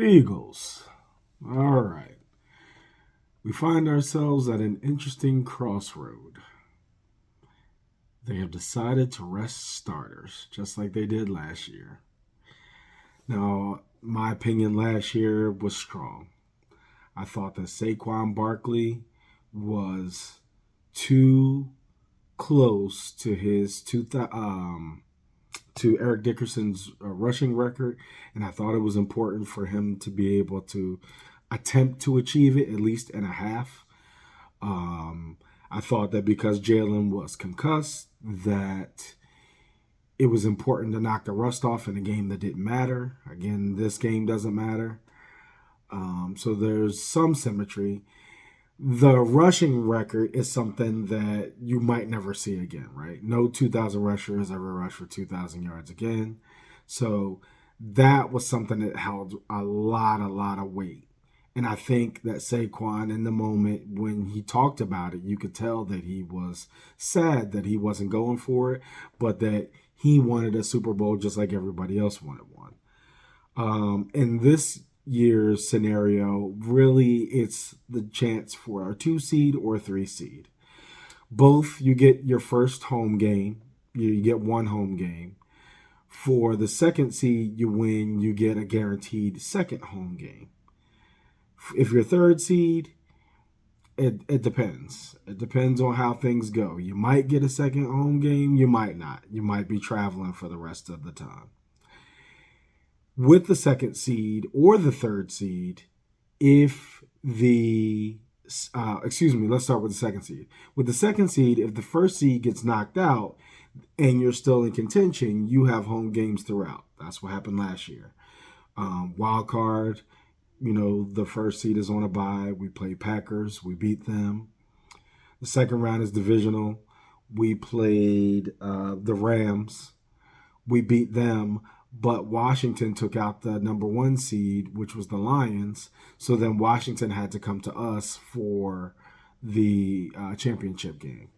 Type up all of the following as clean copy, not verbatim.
Eagles. All right. We find ourselves at an interesting crossroad. They have decided to rest starters, just like they did last year. Now, my opinion last year was strong. I thought that Saquon Barkley was too close to his to Eric Dickerson's rushing record, and I thought it was important for him to be able to attempt to achieve it at least in a half. Um, I thought that because Jalen was concussed, that it was important to knock the rust off in a game that didn't matter. Again, this game doesn't matter. So there's some symmetry. The rushing record is something that you might never see again, right? No 2,000 rushers ever rushed for 2,000 yards again. So that was something that held a lot of weight. And I think that Saquon, in the moment when he talked about it, you could tell that he was sad that he wasn't going for it, but that he wanted a Super Bowl just like everybody else wanted one. In this year's scenario, really, it's the chance for a 2 seed or a 3 seed. Both, you get your first home game, you get one home game. For the second seed, you win, you get a guaranteed second home game. If you're third seed, it depends. It depends on how things go. You might get a second home game, you might not. You might be traveling for the rest of the time. With the second seed or the third seed, if the let's start with the second seed. With the second seed, if the first seed gets knocked out and you're still in contention, you have home games throughout. That's what happened last year. Wild card, the first seed is on a bye. We play Packers. We beat them. The second round is divisional. We played the Rams. We beat them. But Washington took out the number 1 seed, which was the Lions. So then Washington had to come to us for the championship game.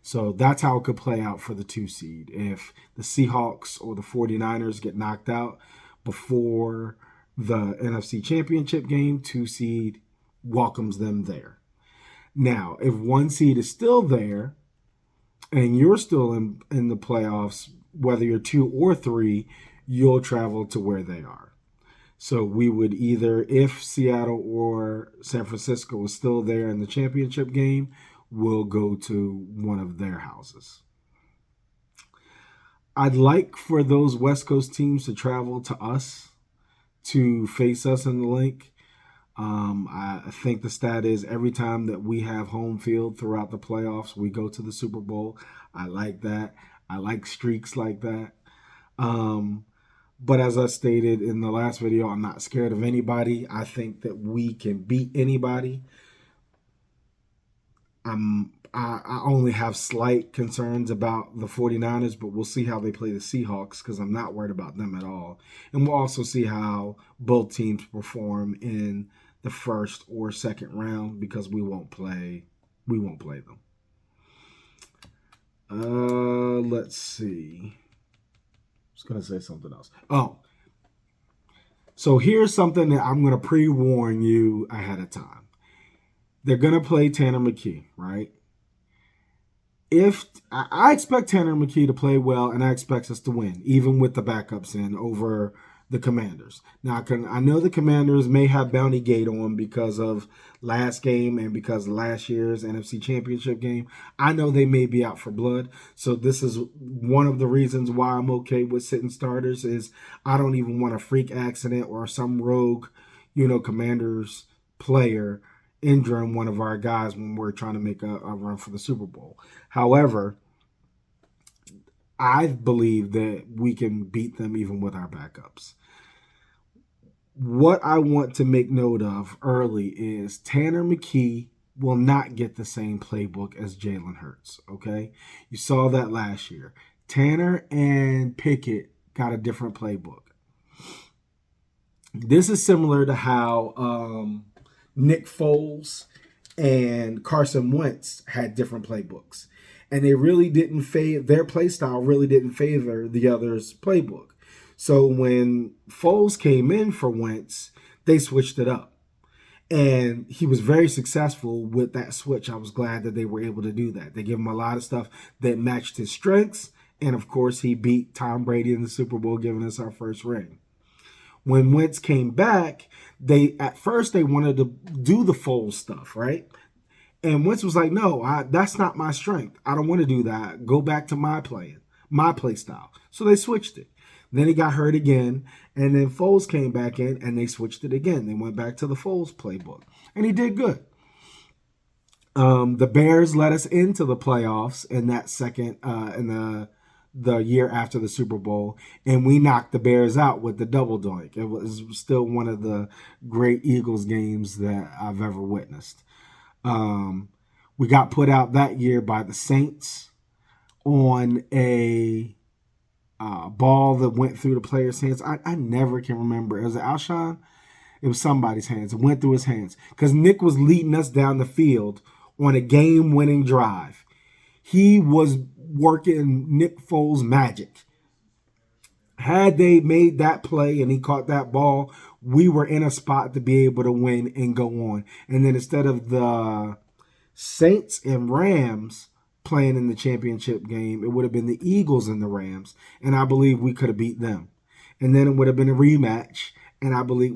So that's how it could play out for the 2 seed. If the Seahawks or the 49ers get knocked out before the NFC championship game, 2 seed welcomes them there. Now, if 1 seed is still there and you're still in the playoffs, whether you're 2 or 3, you'll travel to where they are. So we would either, if Seattle or San Francisco is still there in the championship game, we'll go to one of their houses. I'd like for those West Coast teams to travel to us, to face us in the link. I think the stat is every time that we have home field throughout the playoffs, we go to the Super Bowl. I like that. I like streaks like that. But as I stated in the last video, I'm not scared of anybody. I think that we can beat anybody. I only have slight concerns about the 49ers, but we'll see how they play the Seahawks because I'm not worried about them at all. And we'll also see how both teams perform in the first or second round because we won't play them. Let's see. I was going to say something else. Oh, so here's something that I'm going to pre-warn you ahead of time. They're going to play Tanner McKee, right? If I expect Tanner McKee to play well, and I expect us to win, even with the backups in over the Commanders. Now, I know the Commanders may have Bounty Gate on because of last game and because of last year's NFC Championship game. I know they may be out for blood. So this is one of the reasons why I'm okay with sitting starters is I don't even want a freak accident or some rogue, Commanders player injuring one of our guys when we're trying to make a run for the Super Bowl. However, I believe that we can beat them even with our backups. What I want to make note of early is Tanner McKee will not get the same playbook as Jalen Hurts, okay? You saw that last year. Tanner and Pickett got a different playbook. This is similar to how Nick Foles and Carson Wentz had different playbooks. And they really didn't their play style really didn't favor the other's playbook. So when Foles came in for Wentz, They switched it up. And he was very successful with that switch. I was glad that they were able to do that. They gave him a lot of stuff that matched his strengths. And of course, he beat Tom Brady in the Super Bowl, giving us our first ring. When Wentz came back, they at first they wanted to do the Foles stuff, right? And Wentz was like, "No, that's not my strength. I don't want to do that. Go back to my play style." So they switched it. Then he got hurt again, and then Foles came back in, and they switched it again. They went back to the Foles playbook, and he did good. The Bears let us into the playoffs in that second in the year after the Super Bowl, and we knocked the Bears out with the double doink. It was still one of the great Eagles games that I've ever witnessed. We got put out that year by the Saints on a ball that went through the player's hands. I never can remember. It was Alshon. It was somebody's hands. It went through his hands because Nick was leading us down the field on a game-winning drive. He was working Nick Foles' magic. Had they made that play and he caught that ball, we were in a spot to be able to win and go on. And then instead of the Saints and Rams playing in the championship game, it would have been the Eagles and the Rams, and I believe we could have beat them. And then it would have been a rematch, and I believe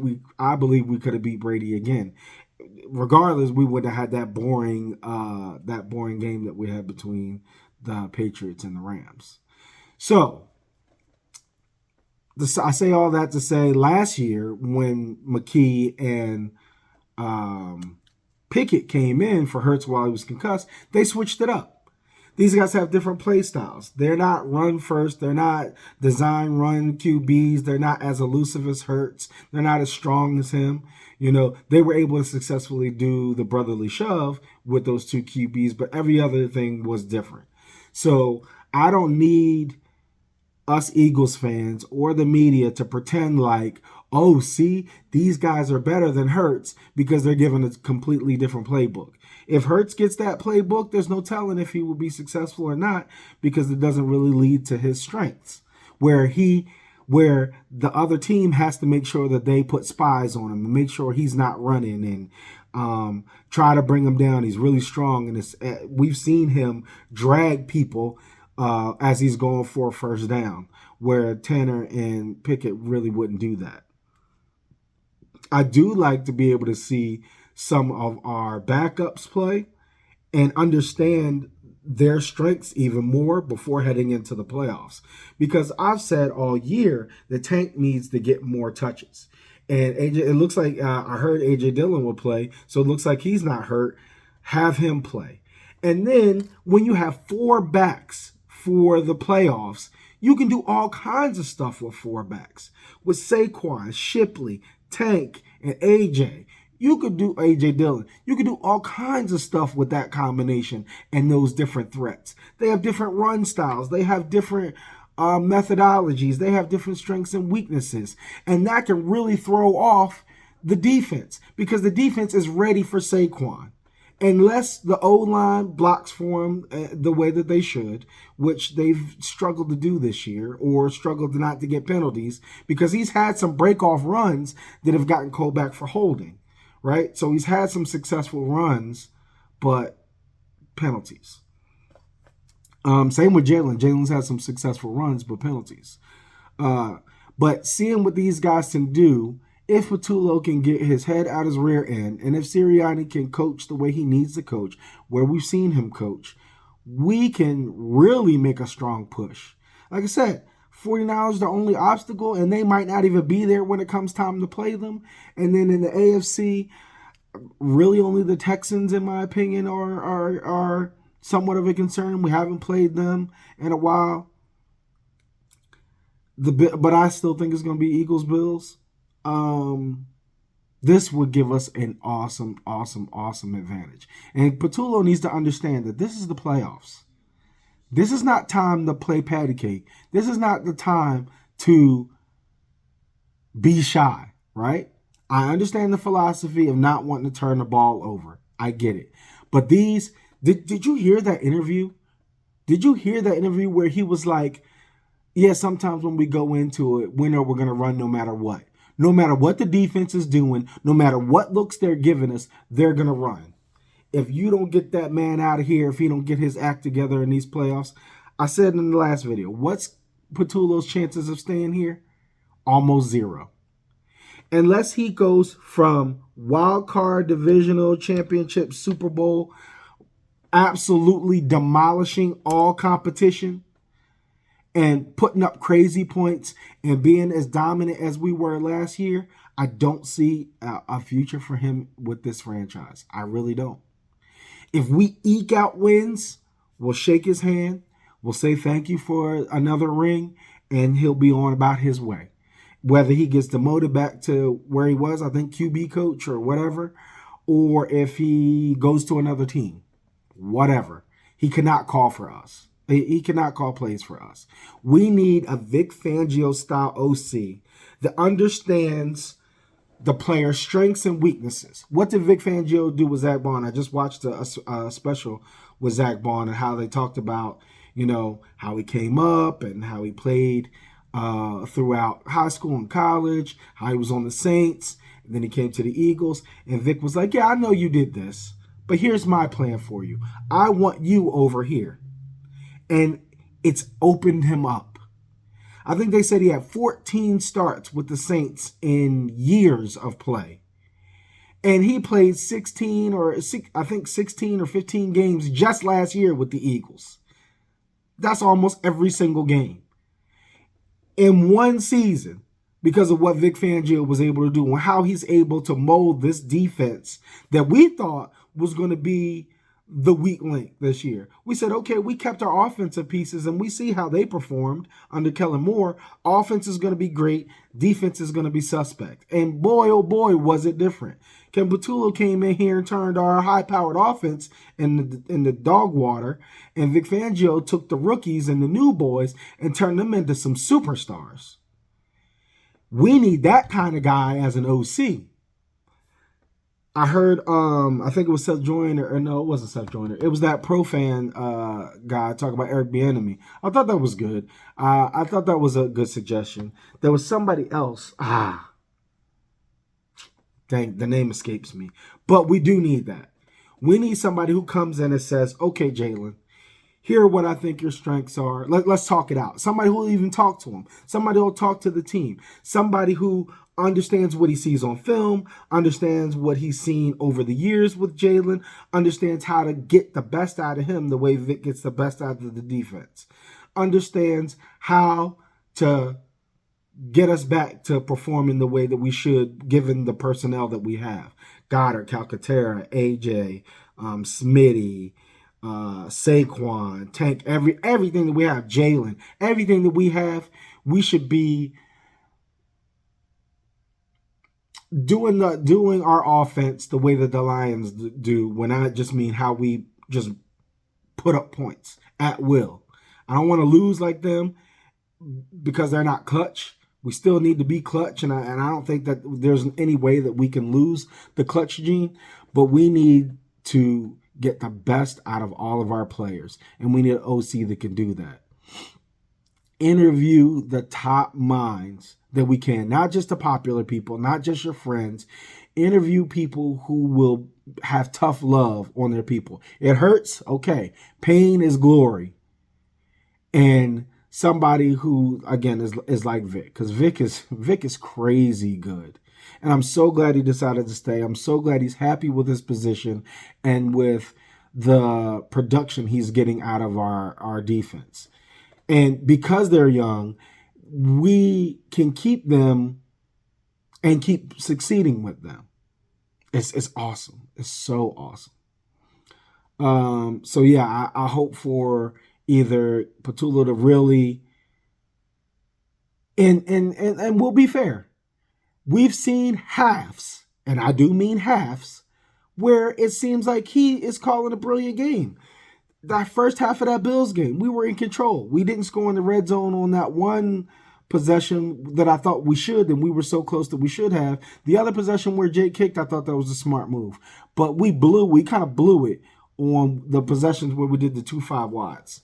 we could have beat Brady again. Regardless, we would have had that boring game that we had between the Patriots and the Rams. So I say all that to say, last year when McKee and Pickett came in for Hurts while he was concussed, they switched it up. These guys have different play styles. They're not run first. They're not design run QBs. They're not as elusive as Hurts. They're not as strong as him. You know, they were able to successfully do the brotherly shove with those two QBs, but every other thing was different. So I don't need us Eagles fans or the media to pretend like, oh, see, these guys are better than Hurts because they're given a completely different playbook. If Hurts gets that playbook, there's no telling if he will be successful or not because it doesn't really lead to his strengths. Where the other team has to make sure that they put spies on him and make sure he's not running and try to bring him down. He's really strong, and we've seen him drag people as he's going for a first down, where Tanner and Pickett really wouldn't do that. I do like to be able to see some of our backups play and understand their strengths even more before heading into the playoffs. Because I've said all year that Tank needs to get more touches. And AJ, it looks like I heard AJ Dillon will play, so it looks like he's not hurt. Have him play. And then when you have four backs for the playoffs, you can do all kinds of stuff with four backs. With Saquon, Shipley, Tank, and AJ. You could do AJ Dillon. You could do all kinds of stuff with that combination and those different threats. They have different run styles. They have different methodologies. They have different strengths and weaknesses. And that can really throw off the defense because the defense is ready for Saquon. Unless the O-line blocks for him the way that they should, which they've struggled to do this year or struggled not to get penalties because he's had some break-off runs that have gotten called back for holding. Right? So he's had some successful runs, but penalties. Same with Jalen. Jalen's had some successful runs, but penalties. But seeing what these guys can do, if Patullo can get his head out his rear end, and if Sirianni can coach the way he needs to coach, where we've seen him coach, we can really make a strong push. Like I said, 49ers the only obstacle, and they might not even be there when it comes time to play them. And then in the AFC, really only the Texans, in my opinion, are somewhat of a concern. We haven't played them in a while. But I still think it's going to be Eagles-Bills. This would give us an awesome advantage. And Patullo needs to understand that this is the playoffs. This is not time to play patty cake. This is not the time to be shy, right? I understand the philosophy of not wanting to turn the ball over. I get it. But did you hear that interview? Did you hear that interview where he was like, yeah, sometimes when we go into it, we know we're going to run no matter what. No matter what the defense is doing, no matter what looks they're giving us, they're going to run. If you don't get that man out of here, if he don't get his act together in these playoffs, I said in the last video, what's Patullo's chances of staying here? Almost zero. Unless he goes from wild card, divisional, championship, Super Bowl, absolutely demolishing all competition and putting up crazy points and being as dominant as we were last year, I don't see a future for him with this franchise. I really don't. If we eke out wins, we'll shake his hand, we'll say thank you for another ring, and he'll be on about his way. Whether he gets demoted back to where he was, I think QB coach or whatever, or if he goes to another team, whatever. He cannot call for us. He cannot call plays for us. We need a Vic Fangio style OC that understands the player's strengths and weaknesses. What did Vic Fangio do with Zach Bond? I just watched a special with Zach Bond and how they talked about, how he came up and how he played throughout high school and college, how he was on the Saints, and then he came to the Eagles. And Vic was like, yeah, I know you did this, but here's my plan for you. I want you over here. And it's opened him up. I think they said he had 14 starts with the Saints in years of play. And he played 16 or 15 games just last year with the Eagles. That's almost every single game. In one season, because of what Vic Fangio was able to do and how he's able to mold this defense that we thought was going to be the weak link this year. We said, okay, we kept our offensive pieces and we see how they performed under Kellen Moore. Offense is going to be great. Defense is going to be suspect. And boy, oh boy, was it different. Ken Patullo came in here and turned our high-powered offense in the dog water, and Vic Fangio took the rookies and the new boys and turned them into some superstars. We need that kind of guy as an OC. I heard, I think it was Seth Joyner, or no, it wasn't Seth Joyner. It was that Profan guy talking about Eric Bieniemy. I thought that was good. I thought that was a good suggestion. There was somebody else. Dang, the name escapes me. But we do need that. We need somebody who comes in and says, okay, Jalen, here are what I think your strengths are. Let's talk it out. Somebody who will even talk to him. Somebody who will talk to the team. Somebody who understands what he sees on film, understands what he's seen over the years with Jalen, understands how to get the best out of him the way Vic gets the best out of the defense, understands how to get us back to performing the way that we should given the personnel that we have. Goddard, Calcaterra, AJ, Smitty, Saquon, Tank, everything that we have, Jalen, everything that we have, we should be doing our offense the way that the Lions do, when I just mean how we just put up points at will. I don't want to lose like them because they're not clutch. We still need to be clutch, and I don't think that there's any way that we can lose the clutch gene, but we need to get the best out of all of our players, and we need an OC that can do that. Interview the top minds that we can, not just the popular people, not just your friends. Interview people who will have tough love on their people. It hurts, okay. Pain is glory. And somebody who, again, is like Vic, because Vic is crazy good. And I'm so glad he decided to stay. I'm so glad he's happy with his position and with the production he's getting out of our defense. And because they're young, we can keep them and keep succeeding with them. It's awesome. It's so awesome. So yeah, I hope for either Patullo to really, and we'll be fair. We've seen halves, and I do mean halves, where it seems like he is calling a brilliant game. That first half of that Bills game, we were in control. We didn't score in the red zone on that one possession that I thought we should, and we were so close that we should have. The other possession where Jake kicked, I thought that was a smart move. But we kind of blew it on the possessions where we did the 2-5 wides.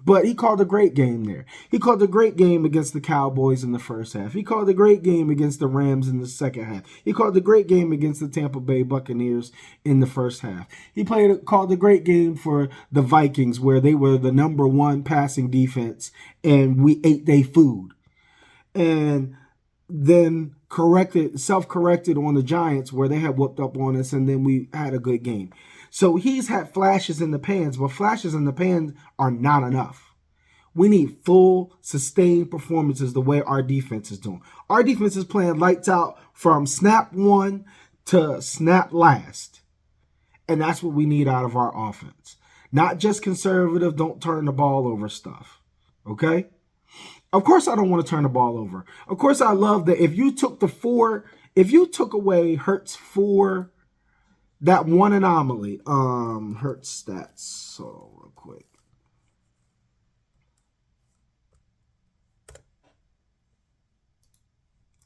But he called a great game there. He called a great game against the Cowboys in the first half. He called a great game against the Rams in the second half. He called a great game against the Tampa Bay Buccaneers in the first half. Called a great game for the Vikings, where they were the number one passing defense and we ate their food. And then self-corrected on the Giants, where they had whooped up on us, and then we had a good game. So he's had flashes in the pans, but flashes in the pans are not enough. We need full, sustained performances the way our defense is doing. Our defense is playing lights out from snap one to snap last. And that's what we need out of our offense. Not just conservative, don't turn the ball over stuff. Okay? Of course I don't want to turn the ball over. Of course I love that if you took away Hurts for that one anomaly, Hurts stats, so real quick.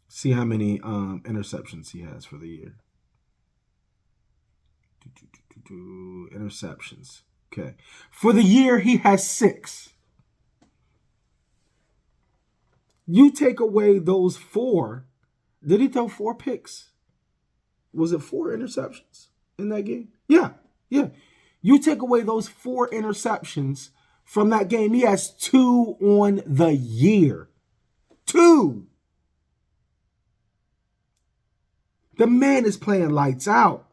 See how many interceptions he has for the year. Interceptions. Okay. For the year, he has 6. You take away those 4. Did he throw 4 picks? Was it 4 interceptions in that game? Yeah. You take away those 4 interceptions from that game. He has 2 on the year. 2. The man is playing lights out.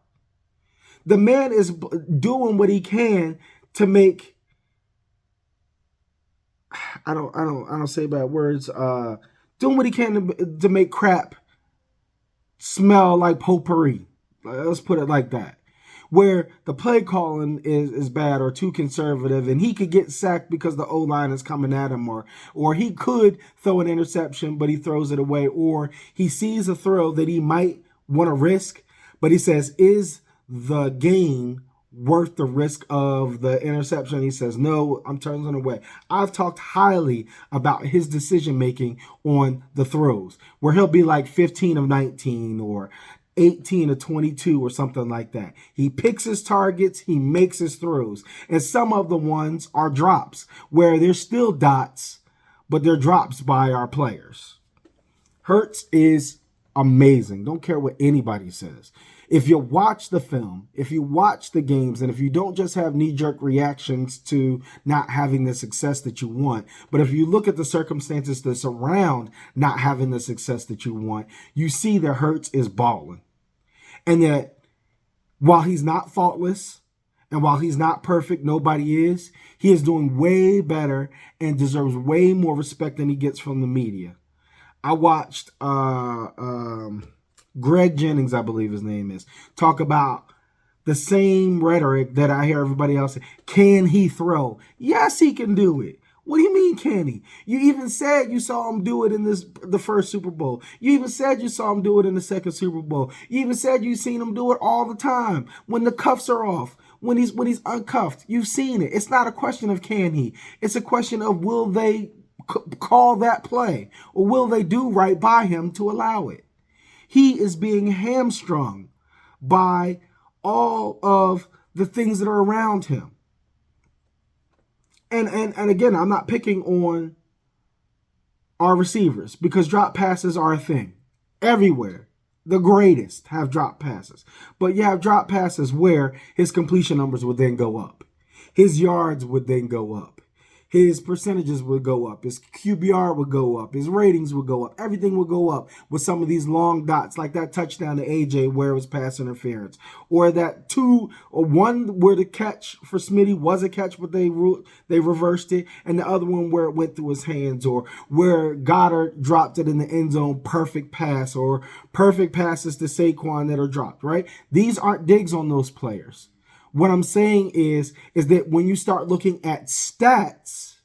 The man is doing what he can to make, I don't say bad words, doing what he can to make crap smell like potpourri. Let's put it like that. Where the play calling is bad or too conservative, and he could get sacked because the O-line is coming at him, or he could throw an interception, but he throws it away, or he sees a throw that he might want to risk, but he says, is the game worth the risk of the interception? He says, no, I'm turning it away. I've talked highly about his decision making on the throws, where he'll be like 15 of 19 or 18 of 22 or something like that. He picks his targets, he makes his throws. And some of the ones are drops, where they're still dots, but they're drops by our players. Hurts is amazing. Don't care what anybody says. If you watch the film, if you watch the games, and if you don't just have knee-jerk reactions to not having the success that you want, but if you look at the circumstances that surround not having the success that you want, you see that Hurts is balling. And that while he's not faultless, and while he's not perfect, nobody is, he is doing way better and deserves way more respect than he gets from the media. I watched Greg Jennings, I believe his name is, talk about the same rhetoric that I hear everybody else say. Can he throw? Yes, he can do it. What do you mean, can he? You even said you saw him do it in the first Super Bowl. You even said you saw him do it in the second Super Bowl. You even said you've seen him do it all the time when the cuffs are off, when he's uncuffed. You've seen it. It's not a question of can he. It's a question of will they call that play, or will they do right by him to allow it? He is being hamstrung by all of the things that are around him. And again, I'm not picking on our receivers, because drop passes are a thing everywhere. The greatest have drop passes, but you have drop passes where his completion numbers would then go up, his yards would then go up, his percentages would go up, his QBR would go up, his ratings would go up, everything would go up with some of these long dots, like that touchdown to AJ where it was pass interference, or that 2 or 1 where the catch for Smitty was a catch but they reversed it, and the other one where it went through his hands, or where Goddard dropped it in the end zone, perfect pass, or perfect passes to Saquon that are dropped, right? These aren't digs on those players. What I'm saying is that when you start looking at stats,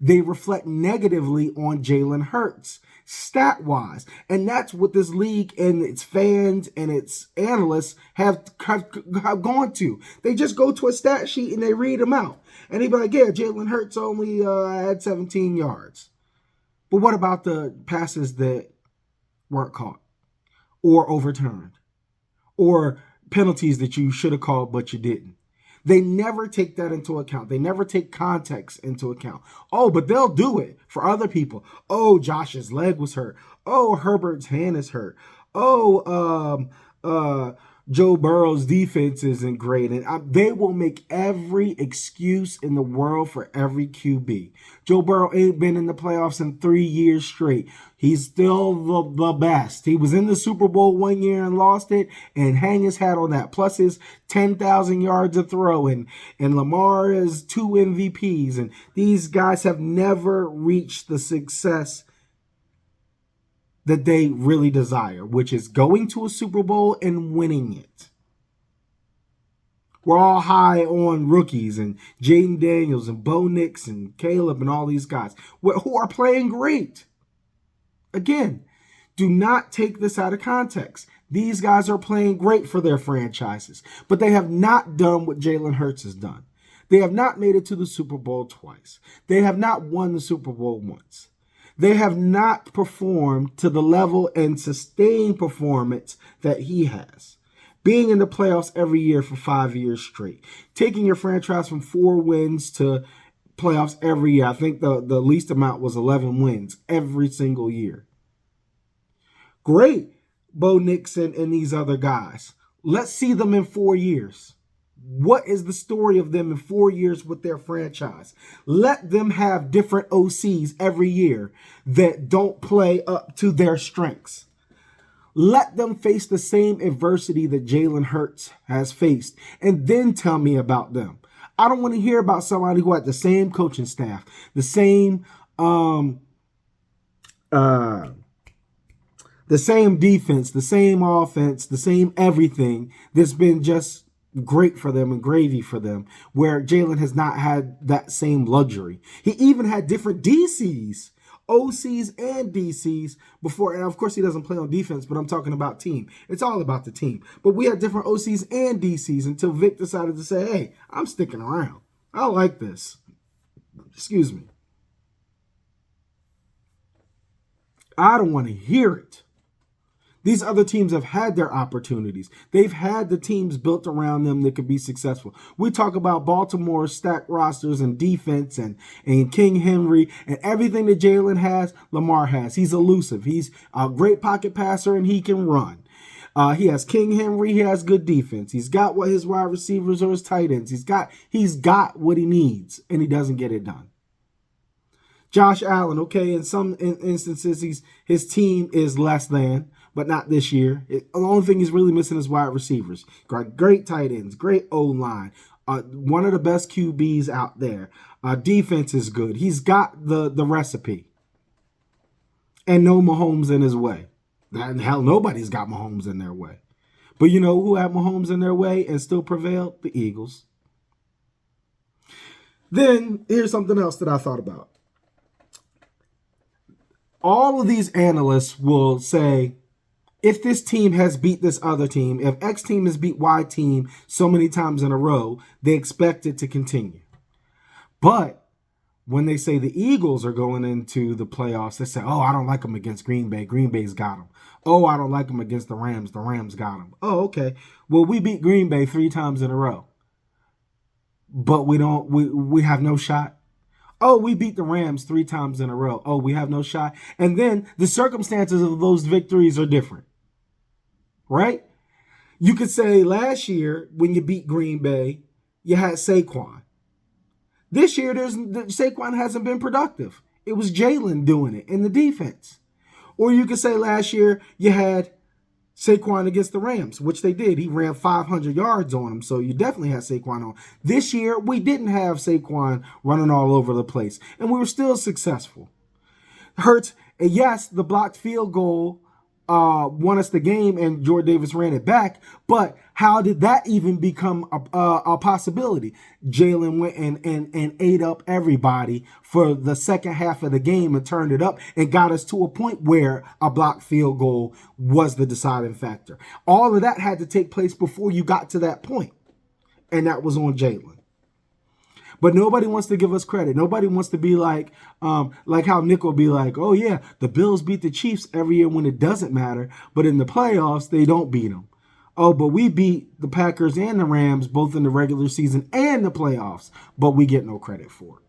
they reflect negatively on Jalen Hurts, stat-wise. And that's what this league and its fans and its analysts have gone to. They just go to a stat sheet and they read them out. And they be like, yeah, Jalen Hurts only had 17 yards. But what about the passes that weren't caught or overturned, or penalties that you should have called but you didn't? They never take that into account. They never take context into account. Oh, but they'll do it for other people. Oh, Josh's leg was hurt. Oh, Herbert's hand is hurt. Oh, Joe Burrow's defense isn't great. And they will make every excuse in the world for every QB. Joe Burrow ain't been in the playoffs in 3 years straight. He's still the best. He was in the Super Bowl 1 year and lost it, and hang his hat on that. Plus his 10,000 yards of throw, and Lamar has 2 MVPs. And these guys have never reached the success that they really desire, which is going to a Super Bowl and winning it. We're all high on rookies and Jaden Daniels and Bo Nix and Caleb and all these guys who are playing great. Again, do not take this out of context. These guys are playing great for their franchises, but they have not done what Jalen Hurts has done. They have not made it to the Super Bowl twice. They have not won the Super Bowl once. They have not performed to the level and sustained performance that he has. Being in the playoffs every year for 5 years straight. Taking your franchise from 4 wins to playoffs every year. I think the least amount was 11 wins every single year. Great, Bo Nix and these other guys. Let's see them in 4 years. What is the story of them in 4 years with their franchise? Let them have different OCs every year that don't play up to their strengths. Let them face the same adversity that Jalen Hurts has faced, and then tell me about them. I don't want to hear about somebody who had the same coaching staff, the same defense, the same offense, the same everything that's been just great for them and gravy for them, where Jalen has not had that same luxury. He even had different DCs, OCs and DCs before, and of course he doesn't play on defense, but I'm talking about team. It's all about the team. But we had different OCs and DCs until Vic decided to say, hey, I'm sticking around. I like this. Excuse me. I don't want to hear it. These other teams have had their opportunities. They've had the teams built around them that could be successful. We talk about Baltimore's stacked rosters and defense and King Henry and everything that Jalen has, Lamar has. He's elusive. He's a great pocket passer and he can run. He has King Henry. He has good defense. He's got what his wide receivers or his tight ends. He's got what he needs, and he doesn't get it done. Josh Allen, okay, in some instances, his team is less than, but not this year. The only thing he's really missing is wide receivers. Great tight ends, great O-line, one of the best QBs out there. Defense is good. He's got the recipe. And no Mahomes in his way. Hell, nobody's got Mahomes in their way. But you know who had Mahomes in their way and still prevailed? The Eagles. Then, here's something else that I thought about. All of these analysts will say, if this team has beat this other team, if X team has beat Y team so many times in a row, they expect it to continue. But when they say the Eagles are going into the playoffs, they say, oh, I don't like them against Green Bay. Green Bay's got them. Oh, I don't like them against the Rams. The Rams got them. Oh, okay. Well, we beat Green Bay 3 times in a row. But we have no shot. Oh, we beat the Rams 3 times in a row. Oh, we have no shot. And then the circumstances of those victories are different. Right? You could say last year when you beat Green Bay, you had Saquon. This year, Saquon hasn't been productive. It was Jalen doing it in the defense. Or you could say last year you had Saquon against the Rams, which they did. He ran 500 yards on them, so you definitely had Saquon on. This year, we didn't have Saquon running all over the place, and we were still successful. Hurts, yes, the blocked field goal won us the game, and Jordan Davis ran it back, but how did that even become a possibility? Jalen went and ate up everybody for the second half of the game and turned it up and got us to a point where a blocked field goal was the deciding factor. All of that had to take place before you got to that point, and that was on Jalen. But nobody wants to give us credit. Nobody wants to be like how Nick will be like, oh, yeah, the Bills beat the Chiefs every year when it doesn't matter. But in the playoffs, they don't beat them. Oh, but we beat the Packers and the Rams both in the regular season and the playoffs, but we get no credit for it.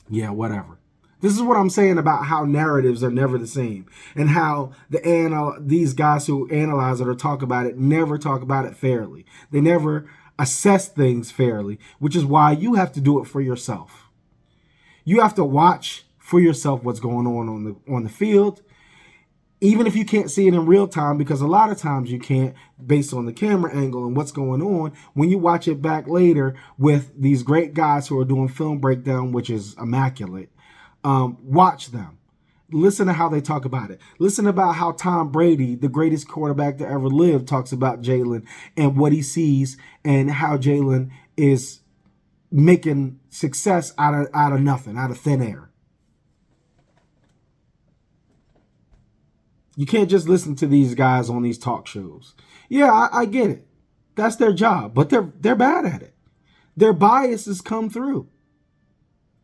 Yeah, whatever. This is what I'm saying about how narratives are never the same, and how these guys who analyze it or talk about it never talk about it fairly. They never assess things fairly, which is why you have to do it for yourself. You have to watch for yourself what's going on the field, even if you can't see it in real time, because a lot of times you can't, based on the camera angle and what's going on. When you watch it back later with these great guys who are doing film breakdown, which is immaculate, watch them. Listen to how they talk about it. Listen about how Tom Brady, the greatest quarterback to ever live, talks about Jalen and what he sees and how Jalen is making success out of nothing, out of thin air. You can't just listen to these guys on these talk shows. Yeah, I get it. That's their job, but they're bad at it. Their biases come through.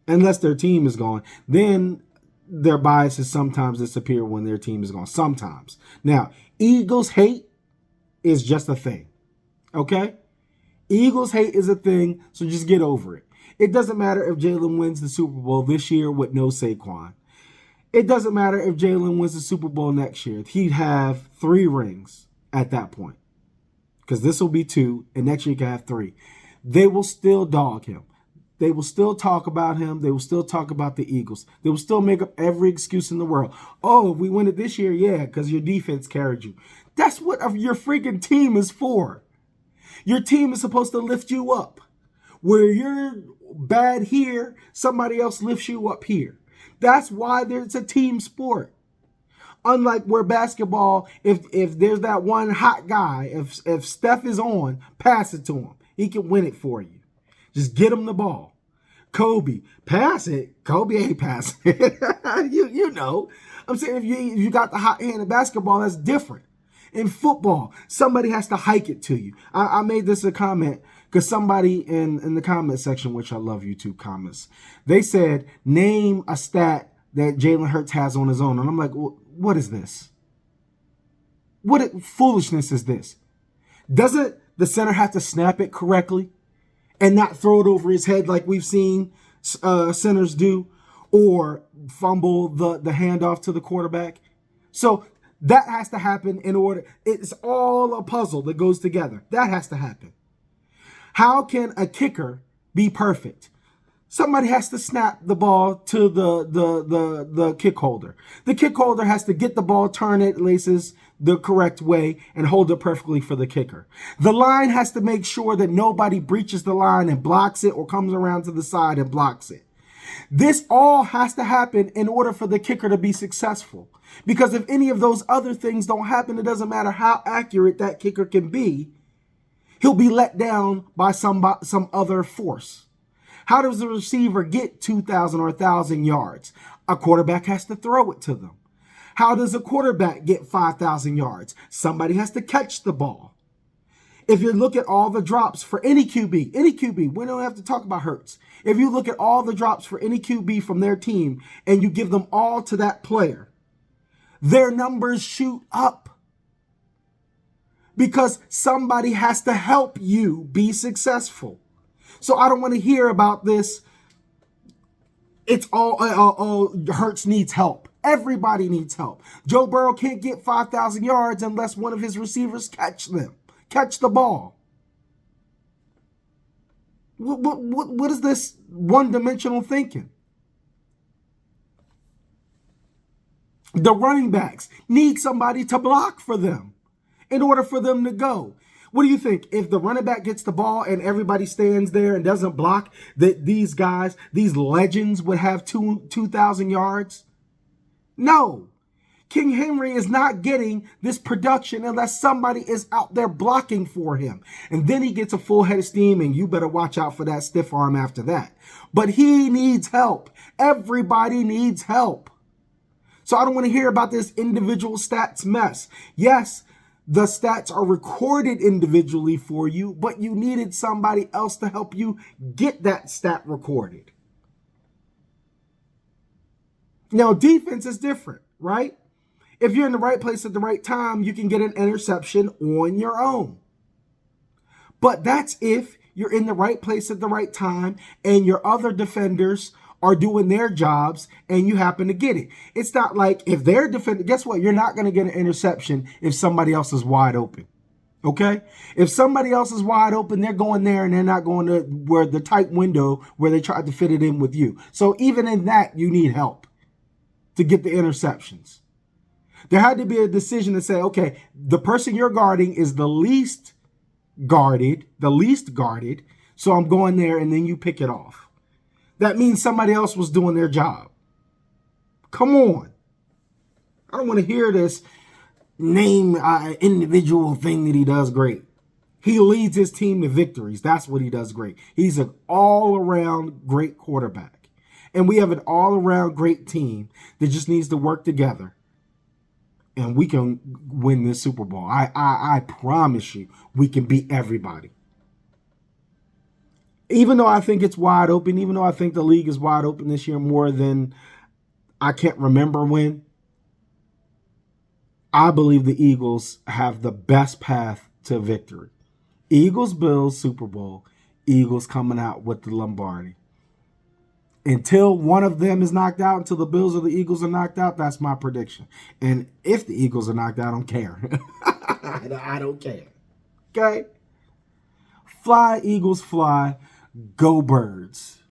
Unless their team is gone, then their biases sometimes disappear when their team is gone. Sometimes. Now, Eagles hate is just a thing. Okay? Eagles hate is a thing, so just get over it. It doesn't matter if Jalen wins the Super Bowl this year with no Saquon. It doesn't matter if Jalen wins the Super Bowl next year. He'd have 3 rings at that point. Because this will be 2, and next year he can have 3. They will still dog him. They will still talk about him. They will still talk about the Eagles. They will still make up every excuse in the world. Oh, if we win it this year, yeah, because your defense carried you. That's what your freaking team is for. Your team is supposed to lift you up. Where you're bad here, somebody else lifts you up here. That's why it's a team sport. Unlike where basketball, if there's that one hot guy, if Steph is on, pass it to him. He can win it for you. Just get him the ball. Kobe, pass it. Kobe ain't passing it. you know. I'm saying if you got the hot hand in basketball, that's different. In football, somebody has to hike it to you. I made this a comment because somebody in the comment section, which I love YouTube comments, they said, name a stat that Jalen Hurts has on his own. And I'm like, what is this? What foolishness is this? Doesn't the center have to snap it correctly and not throw it over his head like we've seen centers do, or fumble the handoff to the quarterback? So that has to happen in order. It's all a puzzle that goes together. That has to happen. How can a kicker be perfect? Somebody has to snap the ball to the kick holder. The kick holder has to get the ball, turn it, laces the correct way, and hold it perfectly for the kicker. The line has to make sure that nobody breaches the line and blocks it or comes around to the side and blocks it. This all has to happen in order for the kicker to be successful. Because if any of those other things don't happen, it doesn't matter how accurate that kicker can be, he'll be let down by some other force. How does the receiver get 2,000 or 1,000 yards? A quarterback has to throw it to them. How does a quarterback get 5,000 yards? Somebody has to catch the ball. If you look at all the drops for any QB, we don't have to talk about Hurts. If you look at all the drops for any QB from their team and you give them all to that player, their numbers shoot up. Because somebody has to help you be successful. So I don't want to hear about this. It's all Hurts needs help. Everybody needs help. Joe Burrow can't get 5,000 yards unless one of his receivers catch the ball. What is this one-dimensional thinking? The running backs need somebody to block for them in order for them to go. What do you think? If the running back gets the ball and everybody stands there and doesn't block, that these guys, these legends would have 2,000 yards? No. King Henry is not getting this production unless somebody is out there blocking for him. And then he gets a full head of steam, and you better watch out for that stiff arm after that. But he needs help. Everybody needs help. So I don't want to hear about this individual stats mess. Yes, the stats are recorded individually for you, but you needed somebody else to help you get that stat recorded. Now, defense is different, right? If you're in the right place at the right time, you can get an interception on your own. But that's if you're in the right place at the right time and your other defenders are doing their jobs and you happen to get it. It's not like if they're defending, guess what? You're not going to get an interception if somebody else is wide open. Okay? If somebody else is wide open, they're going there and they're not going to where the tight window where they tried to fit it in with you. So even in that, you need help to get the interceptions. There had to be a decision to say, okay, the person you're guarding is the least guarded, so I'm going there and then you pick it off. That means somebody else was doing their job. Come on. I don't want to hear this name individual thing that he does great. He leads his team to victories. That's what he does great. He's an all-around great quarterback. And we have an all-around great team that just needs to work together. And we can win this Super Bowl. I promise you, we can beat everybody. Even though I think it's wide open, even though I think the league is wide open this year more than I can't remember when, I believe the Eagles have the best path to victory. Eagles, Bills, Super Bowl. Eagles coming out with the Lombardi. Until one of them is knocked out, until the Bills or the Eagles are knocked out, that's my prediction. And if the Eagles are knocked out, I don't care. I don't care. Okay? Fly, Eagles, fly. Go Birds.